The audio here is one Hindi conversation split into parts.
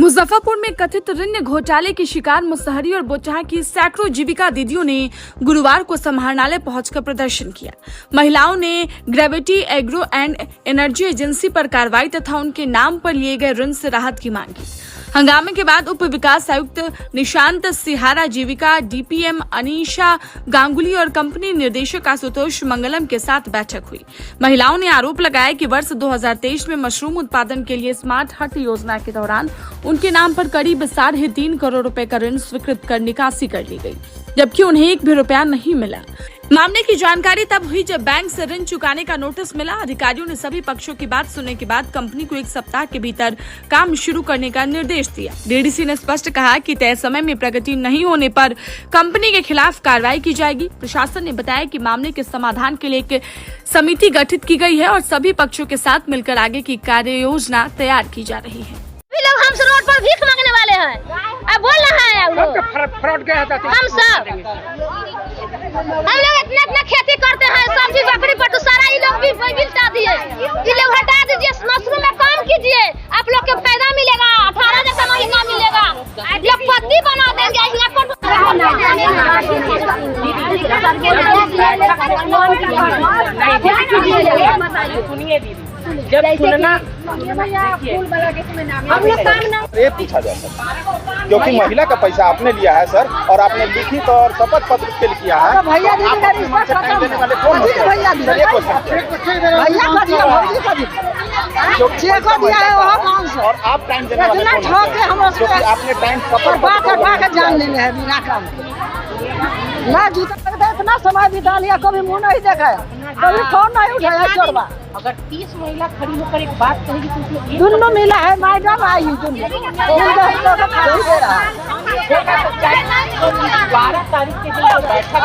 मुजफ्फरपुर में कथित ऋण घोटाले की शिकार मुसहरी और बोचहा की सैकड़ों जीविका दीदियों ने गुरुवार को समाहरणालय पहुंचकर प्रदर्शन किया। महिलाओं ने gravity agro and energy agency पर कार्रवाई तथा उनके नाम पर लिए गए ऋण से राहत की मांग की। हंगामे के बाद उप विकास आयुक्त निशांत सिहारा, जीविका डीपीएम अनीशा गांगुली और कंपनी निर्देशक आशुतोष मंगलम के साथ बैठक हुई। महिलाओं ने आरोप लगाया कि वर्ष 2023 में मशरूम उत्पादन के लिए स्मार्ट हट योजना के दौरान उनके नाम पर करीब 3.5 करोड़ रुपए का ऋण स्वीकृत कर निकासी कर ली गई, जबकि उन्हें एक भी रुपया नहीं मिला। मामले की जानकारी तब हुई जब बैंक से ऋण चुकाने का नोटिस मिला। अधिकारियों ने सभी पक्षों की बात सुनने के बाद कंपनी को 1 सप्ताह के भीतर काम शुरू करने का निर्देश दिया। डीडीसी ने स्पष्ट कहा कि तय समय में प्रगति नहीं होने पर कंपनी के खिलाफ कार्रवाई की जाएगी। प्रशासन ने बताया कि मामले के समाधान के लिए एक समिति गठित की गई है और सभी पक्षों के साथ मिलकर आगे की कार्य योजना तैयार की जा रही है। हम रोड पर भीख मांगने वाले हैं, अब बोल रहा है फ्रॉड गया था। हम लोग इतना खेती करते हैं, सब्जी बकरी पर तो सारा ये लोग भी गिरता दिए। ये लोग हटा दीजिए, मशरूम में काम कीजिए, आप लोग के फायदा मिलेगा। 18 जैसा महीना मिलेगा, लोग पत्ती बना देंगे। जब सुनना हम लोग काम ना ये पूछा जा सकता है क्योंकि महिला का पैसा आपने लिया है सर, और आपने लिखित और शपथ पत्र के लिए किया है। भैया देने वाले कौन होते हैं? सर, ये क्वेश्चन और आप टाइम देने वाले कौन होते हैं? क्योंकि आपने टाइम शपथ जान लेंगे है बिना काम ना जूता इतना समय बिता लिया, कभी मुँह नहीं देखा, कभी फोन नहीं उठाया। चोरबा अगर 30 महिला खड़ी होकर एक बात कहेगी तो दोनों मिला है, मैडम आई 12 तारीख के दिन बैठक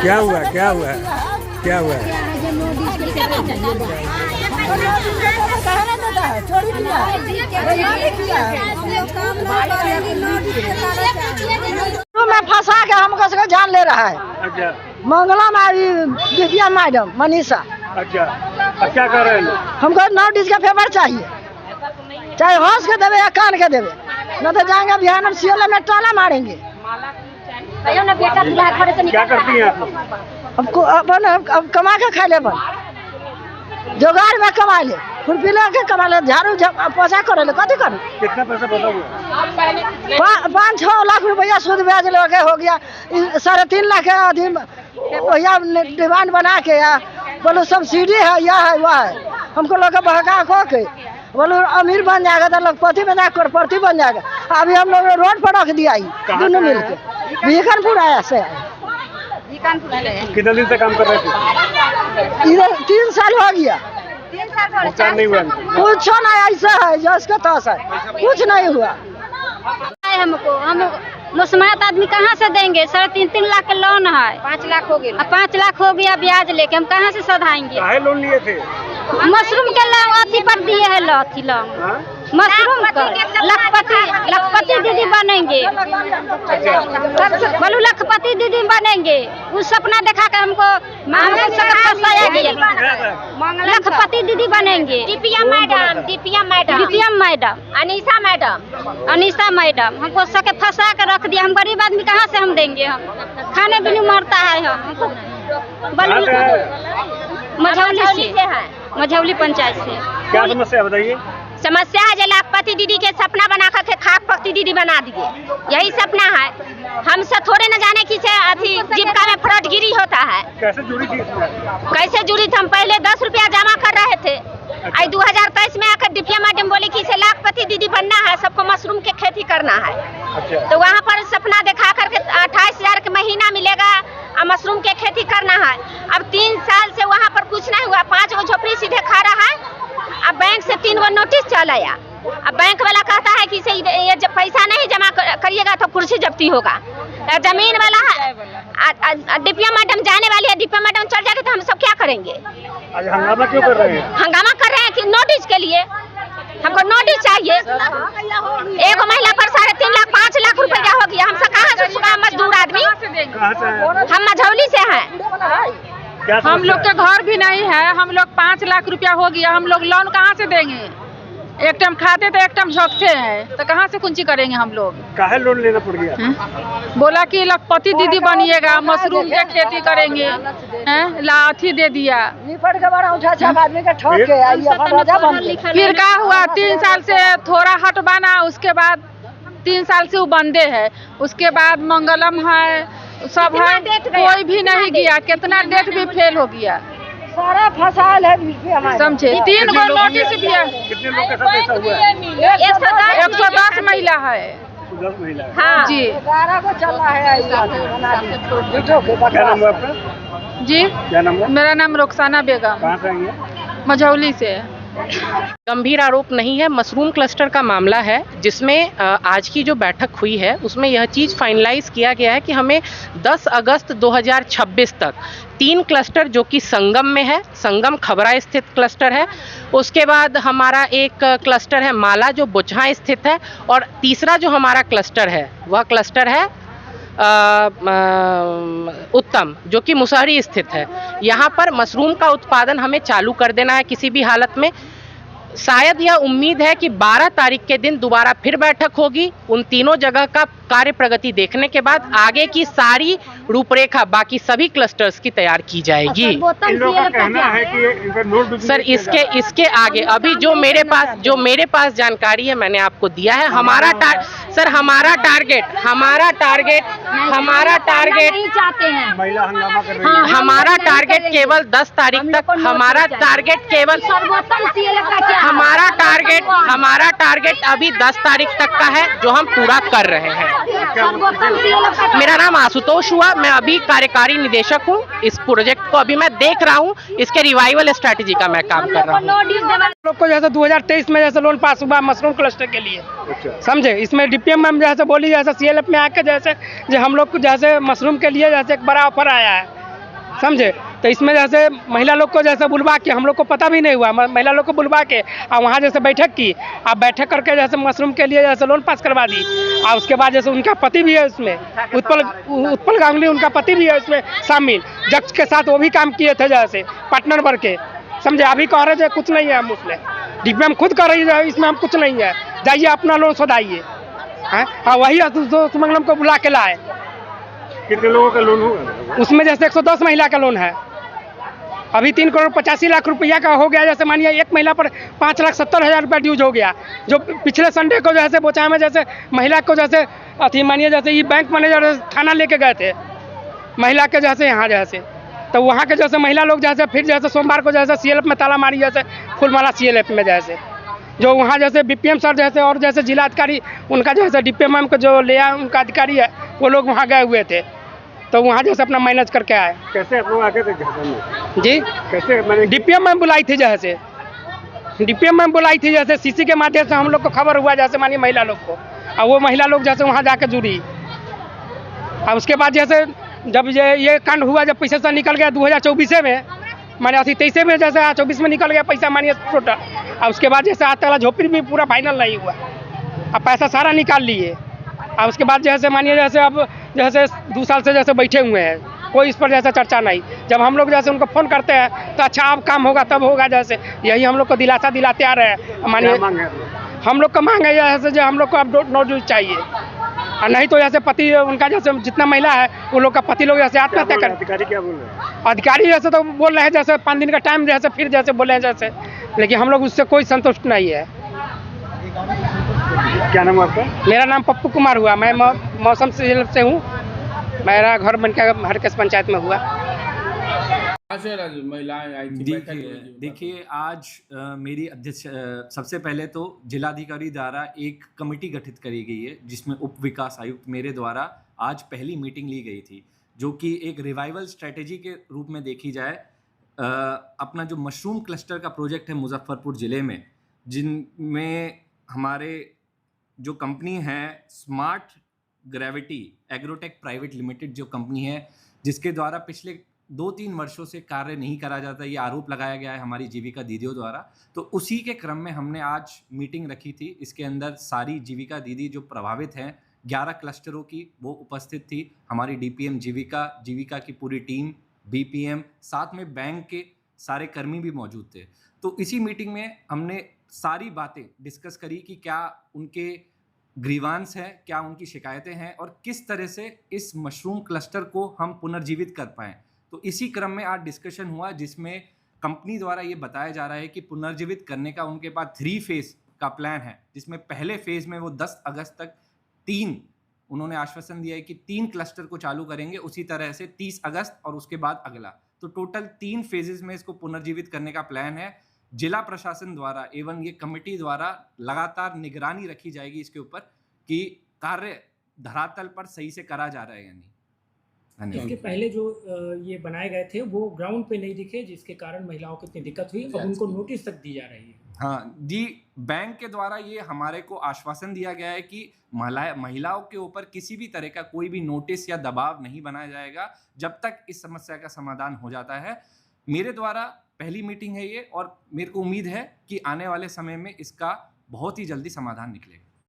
क्या हुआ क्या हुआ क्या हुआ? में फंसा के हमको से जान ले रहा है। अच्छा, मंगला में दिव्या मैडम मनीषा। अच्छा, क्या कर रहे हैं? हमको नोटिस का पेपर चाहिए, चाहे हंस के देवे या कान के देवे, न तो जाएंगे बिहार में सियोला में टाला मारेंगे। क्या करती हैं आप? अब कमा के खा ले, जोगाड़ में कमा ले, खुरपी के कमा ले, झाड़ू पोछा करे ले, कथी करूँ? कितना पैसा बचा हुआ? 5-6 लाख रुपया सूद ब्याज लगे हो गया। 3.5 लाख अभी भैया डिमांड बना के या बोलो सब्सिडी है, यह है वह है, हमको लोग बहका खो के बोलो अमीर बन जाएगा तो लखपति बन जाएगा, करोड़पति बन जाएगा। अभी हम लोग रोड पर रख दिया दोनों मिलकर भीखनपुर आया से। कितने दिन से काम कर रहे थे? इधर 3 साल हो गया, भुगतान नहीं हुआ? कुछ नहीं, ऐसा है जैसे तैसा है, कुछ नहीं हुआ। हमको हम मुस्मात आदमी कहाँ से देंगे? 3.5 लाख का लोन है, 5 लाख हो गया, 5 लाख हो गया ब्याज लेके, हम कहाँ से सधाएंगे? काहे लोन लिए थे? मशरूम के लोन अथी पर दिए है, लथी लोन मशरूम का। लखपति दीदी बनेंगे, बोलू लखपति दीदी बनेंगे। उस सपना देखा के हमको फंसाया गया। लखपति दीदी बनेंगे। डीपीएम मैडम अनीशा मैडम हमको सके फंसा के रख दिया। हम गरीब आदमी कहाँ से हम देंगे? हम खाने भी नहीं मरता है। हमको मझौली पंचायत से। क्या समस्या बताइए? समस्या है जो लाखपति दीदी के सपना बना कर खाकपति दीदी बना दिए, यही सपना है। हमसे थोड़े न जाने की से अथी जीविका में फ्रॉडगिरी होता है। कैसे जुड़ी थी इसमें? कैसे जुड़ी थी? हम पहले 10 रुपया जमा कर रहे थे। आई 2023 में आकर डिपिया मैडम बोली कि इसे लाखपति दीदी बनना है, सबको मशरूम के खेती करना है। अच्छा, तो वहाँ पर सपना दिखा करके 28,000 का महीना मिलेगा और मशरूम के खेती करना है। अब 3 साल से वहाँ पर कुछ नहीं हुआ। 5 गो झोपड़ी सीधे खा रहा है। अब बैंक से 3 गो नोटिस चल आया। अब बैंक वाला कहता है कि ये जब पैसा नहीं जमा करिएगा तो कुर्सी जब्ती होगा। जमीन वाला डिपिया मैडम जाने वाली है, डिपिया मैडम चल जाएगी तो हम सब क्या करेंगे? आज हंगामा क्यों कर रहे हैं? हंगामा कर रहे हैं कि नोटिस के लिए, हमको नोटिस चाहिए। एक महिला पर 3.5 लाख 5 लाख रुपया हो गया। हमसे कहाँ से चुका? मजदूर आदमी, कहाँ से हैं? हम मझौली से हैं। क्या हम लोग के घर भी नहीं है, हम लोग 5 लाख रुपया हो गया, हम लोग लोन कहाँ से देंगे? एक टाइम खाते तो एक टाइम झोंकते हैं, तो कहाँ से कुंची करेंगे हम लोग? काहे लोन लेना पड़ गया? बोला कि लखपति दीदी बनिएगा, मशरूम के खेती करेंगे, हैं लाठी दे दिया। निपट के बड़ा उठा छाप आदमी के ठोक के आई अपन राजा बन गए। फिर क्या हुआ? 3 साल से थोड़ा हट बना, उसके बाद 3 साल से वो बंदे है, उसके बाद मंगलम है, सब है, कोई भी नहीं गया। कितना डेट भी फेल हो गया, सारा फसाल है हमारे। समझे? 3 गो नोटिस भी है। कितने लोग के साथ ऐसा हुआ है? 110 महिला है। 10 महिला है। हाँ जी 11 को चल रहा है बना दी। क्या नाम है आपका? जी, क्या नाम है? मेरा नाम रुखसाना बेगम, कहाँ से आई है? मझौली से। गंभीर आरोप नहीं है, मशरूम क्लस्टर का मामला है, जिसमें आज की जो बैठक हुई है उसमें यह चीज़ फाइनलाइज किया गया है कि हमें 10 अगस्त 2026 तक 3 क्लस्टर जो कि संगम में है, संगम खबरा स्थित क्लस्टर है, उसके बाद हमारा एक क्लस्टर है माला जो बोचहा स्थित है, और तीसरा जो हमारा क्लस्टर है वह क्लस्टर है उत्तम जो कि मुसहरी स्थित है। यहाँ पर मशरूम का उत्पादन हमें चालू कर देना है किसी भी हालत में। शायद यह उम्मीद है कि 12 तारीख के दिन दोबारा फिर बैठक होगी। उन तीनों जगह का कार्य प्रगति देखने के बाद आगे की सारी रूपरेखा बाकी सभी क्लस्टर्स की तैयार की जाएगी। इन लोगों का कहना है कि इनका नोट डुप्लीकेट सर इसके आगे अभी जो मेरे पास जानकारी है मैंने आपको दिया है। हमारा टारगेट नहीं चाहते हैं। महिला हंगामा कर रही है। हमारा टारगेट केवल 10 तारीख तक, हमारा टारगेट केवल हमारा टारगेट अभी 10 तारीख तक का है जो हम पूरा कर रहे हैं। मेरा नाम आशुतोष हुआ, मैं अभी कार्यकारी निदेशक हूँ। इस प्रोजेक्ट को अभी मैं देख रहा हूँ, इसके रिवाइवल स्ट्रैटेजी का मैं काम कर रहा हूँ। लोग को जैसे 2023 में जैसे लोन पास हुआ मशरूम क्लस्टर के लिए, समझे? इसमें डीपीएम मैम जैसे बोली, जैसे सीएलएफ में आके जैसे जो हम लोग को जैसे मशरूम के लिए जैसे एक बड़ा ऑफर आया है, समझे? तो इसमें जैसे महिला लोग को जैसे बुलवा के, हम लोग को पता भी नहीं हुआ, महिला लोग को बुलवा के और वहाँ जैसे बैठक की, आप बैठक करके जैसे मशरूम के लिए जैसे लोन पास करवा दी। और उसके बाद जैसे उनका पति भी है उसमें, उत्पल गांगुली उनका पति भी है उसमें शामिल, जज के साथ वो भी काम किए थे जैसे पार्टनर बन के, समझे? अभी कह रहे थे कुछ नहीं है हम उसमें, डीपीएम खुद कर रही है इसमें हम कुछ नहीं है, जाइए अपना लोन सदाइए। हाँ वही सुमंगलम को बुला के लाए। कितने लोगों का लोन होगा? उसमें जैसे 110 महिला का लोन है, अभी 3 करोड़ 85 लाख रुपया का हो गया। जैसे मानिए एक महिला पर 5,70,000 रुपया ड्यूज हो गया, जो पिछले संडे को जैसे बोचा में जैसे महिला को जैसे अथी मानिए जैसे ये बैंक मैनेजर थाना लेके गए थे महिला के जैसे यहाँ जैसे, तो वहाँ के जैसे महिला लोग जैसे फिर जैसे सोमवार को जैसे सीएलएफ में ताला मारी, जैसे फुलमाला सीएलएफ में जैसे जो वहाँ जैसे बीपीएम सर जैसे और जैसे जिला अधिकारी उनका जैसे डीपीएम मैम को जो लिया उनका अधिकारी है वो लोग वहाँ गए हुए थे, तो वहाँ जैसे अपना मैनेज करके आए। कैसे आप लोग आगे थे झारखंड में? जी कैसे मैंने डीपीएम मैम बुलाई थी, जैसे डीपीएम मैम बुलाई थी, जैसे सीसी के माध्यम से हम लोग को खबर हुआ जैसे मानिए महिला लोग को, और वो महिला लोग जैसे वहाँ जाकर जुड़ी। और उसके बाद जैसे जब ये कांड हुआ, जब पैसा निकल गया 2024 में, माने 23 में जैसे 24 में निकल गया पैसा मानिए टोटल, और उसके बाद जैसे आज तक झोपड़ी भी पूरा फाइनल नहीं हुआ, अब पैसा सारा निकाल लिए। और उसके बाद जैसे मानिए जैसे अब जैसे 2 साल से जैसे बैठे हुए हैं, कोई इस पर जैसे चर्चा नहीं। जब हम लोग जैसे उनको फ़ोन करते हैं तो अच्छा अब काम होगा तब होगा, जैसे यही हम लोग को दिलासा दिलाते आ रहे हैं। मानिए हम लोग का मांग है जैसे जो हम लोग को अब नोट ड्यूज चाहिए, और नहीं तो जैसे पति उनका जैसे जितना महिला है वो लोग का पति लोग जैसे आत्महत्या कर। अधिकारी क्या बोल रहे हैं? अधिकारी जैसे तो बोल रहे हैं जैसे 5 दिन का टाइम जैसे फिर जैसे बोले हैं जैसे, लेकिन हम लोग उससे कोई संतुष्ट नहीं है। क्या नाम है आपका? मेरा नाम पप्पू कुमार हुआ, मैं मौसम से हूँ, मेरा घर बनकर हरकेश पंचायत में हुआ। देखिए आज मेरी अध्यक्ष सबसे पहले तो जिलाधिकारी द्वारा एक कमेटी गठित करी गई है जिसमें उप विकास आयुक्त मेरे द्वारा आज पहली मीटिंग ली गई थी, जो कि एक रिवाइवल स्ट्रेटेजी के रूप में देखी जाए। अपना जो मशरूम क्लस्टर का प्रोजेक्ट है मुजफ्फरपुर ज़िले में, जिनमें हमारे जो कंपनी है smart gravity agrotech private limited जो कंपनी है, जिसके द्वारा पिछले 2-3 वर्षों से कार्य नहीं करा जाता, ये आरोप लगाया गया है हमारी जीविका दीदियों द्वारा। तो उसी के क्रम में हमने आज मीटिंग रखी थी। इसके अंदर सारी जीविका दीदी जो प्रभावित हैं 11 क्लस्टरों की, वो उपस्थित थी। हमारी डीपीएम जीविका की पूरी टीम, बीपीएम, साथ में बैंक के सारे कर्मी भी मौजूद थे। तो इसी मीटिंग में हमने सारी बातें डिस्कस करी कि क्या उनके ग्रीवांस है, क्या उनकी शिकायतें हैं और किस तरह से इस मशरूम क्लस्टर को हम पुनर्जीवित कर पाएँ। तो इसी क्रम में आज डिस्कशन हुआ, जिसमें कंपनी द्वारा ये बताया जा रहा है कि पुनर्जीवित करने का उनके पास 3 फेज़ का प्लान है, जिसमें पहले फेज़ में वो 10 अगस्त तक 3 उन्होंने आश्वासन दिया है कि 3 क्लस्टर को चालू करेंगे, उसी तरह से 30 अगस्त और उसके बाद अगला। तो टोटल 3 फेजेज़ में इसको पुनर्जीवित करने का प्लान है। जिला प्रशासन द्वारा एवं ये कमेटी द्वारा लगातार निगरानी रखी जाएगी इसके ऊपर कि कार्य धरातल पर सही से करा जा रहा है या नहीं। इसके पहले जो ये बनाए गए थे वो ग्राउंड पे नहीं दिखे, जिसके कारण महिलाओं को इतनी दिक्कत हुई। अब उनको नोटिस तक दी जा रही है। हाँ जी, बैंक के द्वारा ये हमारे को आश्वासन दिया गया है कि महिलाओं के ऊपर किसी भी तरह का कोई भी नोटिस या दबाव नहीं बनाया जाएगा जब तक इस समस्या का समाधान हो जाता है। मेरे द्वारा पहली मीटिंग है ये, और मेरे को उम्मीद है कि आने वाले समय में इसका बहुत ही जल्दी समाधान निकलेगा।